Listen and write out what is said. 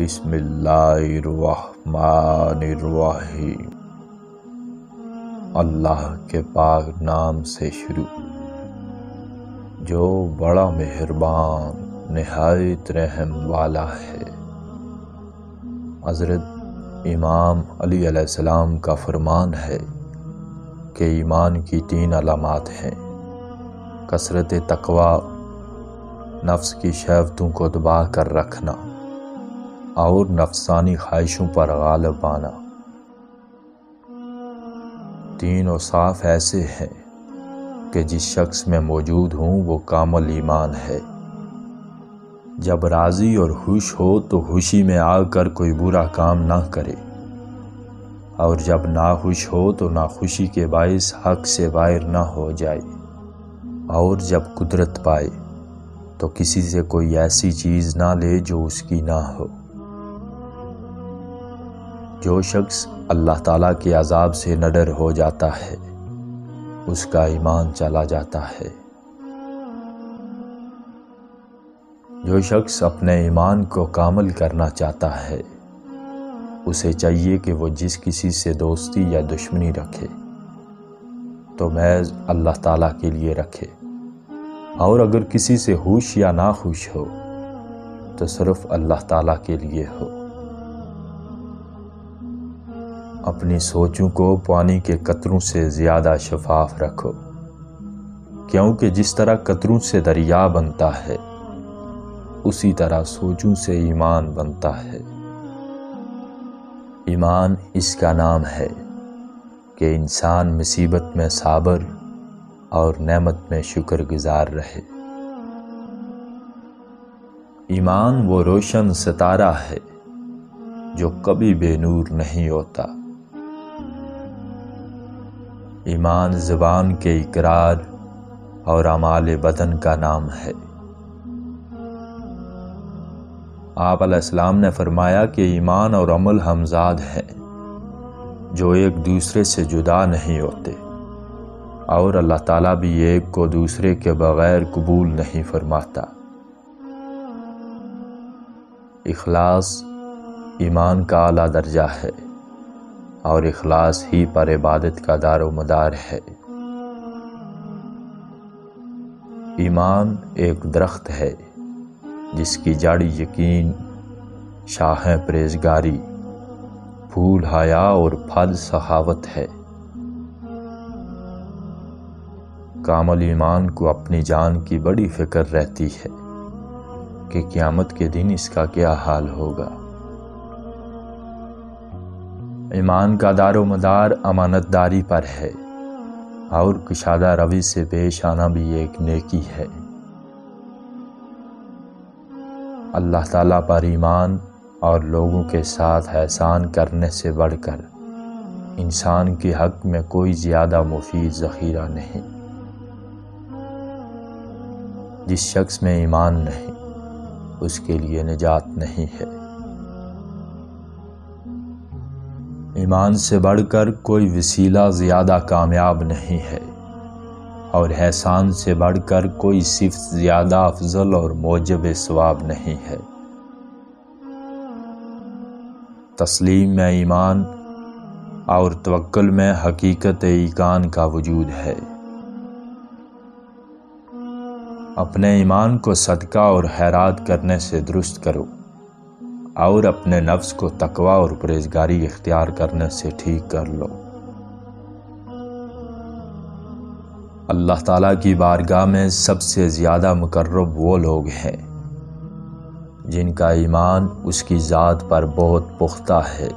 بسم اللہ الرحمن الرحیم۔ اللہ کے پاک نام سے شروع جو بڑا مہربان نہایت رحم والا ہے۔ حضرت امام علی علیہ السلام کا فرمان ہے کہ ایمان کی 3 علامات ہیں: کثرت تقویٰ، نفس کی شہوتوں کو دبا کر رکھنا اور نفسانی خواہشوں پر غالب آنا۔ تینوں صاف ایسے ہیں کہ جس شخص میں موجود ہوں وہ کامل ایمان ہے۔ جب راضی اور خوش ہو تو خوشی میں آ کر کوئی برا کام نہ کرے، اور جب ناخوش ہو تو ناخوشی کے باعث حق سے باہر نہ ہو جائے، اور جب قدرت پائے تو کسی سے کوئی ایسی چیز نہ لے جو اس کی نہ ہو۔ جو شخص اللہ تعالیٰ کے عذاب سے نڈر ہو جاتا ہے اس کا ایمان چلا جاتا ہے۔ جو شخص اپنے ایمان کو کامل کرنا چاہتا ہے اسے چاہیے کہ وہ جس کسی سے دوستی یا دشمنی رکھے تو محض اللہ تعالیٰ کے لیے رکھے، اور اگر کسی سے خوش یا ناخوش ہو تو صرف اللہ تعالیٰ کے لیے ہو۔ اپنی سوچوں کو پانی کے قطروں سے زیادہ شفاف رکھو، کیونکہ جس طرح قطروں سے دریا بنتا ہے اسی طرح سوچوں سے ایمان بنتا ہے۔ ایمان اس کا نام ہے کہ انسان مصیبت میں صابر اور نعمت میں شکر گزار رہے۔ ایمان وہ روشن ستارہ ہے جو کبھی بے نور نہیں ہوتا۔ ایمان زبان کے اقرار اور اعمال بدن کا نام ہے۔ آپ علیہ السلام نے فرمایا کہ ایمان اور عمل ہمزاد ہیں جو ایک دوسرے سے جدا نہیں ہوتے، اور اللہ تعالیٰ بھی ایک کو دوسرے کے بغیر قبول نہیں فرماتا۔ اخلاص ایمان کا اعلیٰ درجہ ہے، اور اخلاص ہی پر عبادت کا دار و مدار ہے۔ ایمان ایک درخت ہے جس کی جڑ یقین، شاخیں پرہیزگاری، پھول حیا اور پھل سخاوت ہے۔ کامل ایمان کو اپنی جان کی بڑی فکر رہتی ہے کہ قیامت کے دن اس کا کیا حال ہوگا۔ ایمان کا دار و مدار امانت داری پر ہے، اور کشادہ روی سے پیش آنا بھی ایک نیکی ہے۔ اللہ تعالیٰ پر ایمان اور لوگوں کے ساتھ احسان کرنے سے بڑھ کر انسان کے حق میں کوئی زیادہ مفید ذخیرہ نہیں۔ جس شخص میں ایمان نہیں اس کے لیے نجات نہیں ہے۔ ایمان سے بڑھ کر کوئی وسیلہ زیادہ کامیاب نہیں ہے، اور احسان سے بڑھ کر کوئی صفت زیادہ افضل اور موجب ثواب نہیں ہے۔ تسلیم میں ایمان اور توکل میں حقیقت ایقان کا وجود ہے۔ اپنے ایمان کو صدقہ اور خیرات کرنے سے درست کرو، اور اپنے نفس کو تقویٰ اور پرہیزگاری اختیار کرنے سے ٹھیک کر لو۔ اللہ تعالیٰ کی بارگاہ میں سب سے زیادہ مقرب وہ لوگ ہیں جن کا ایمان اس کی ذات پر بہت پختہ ہے۔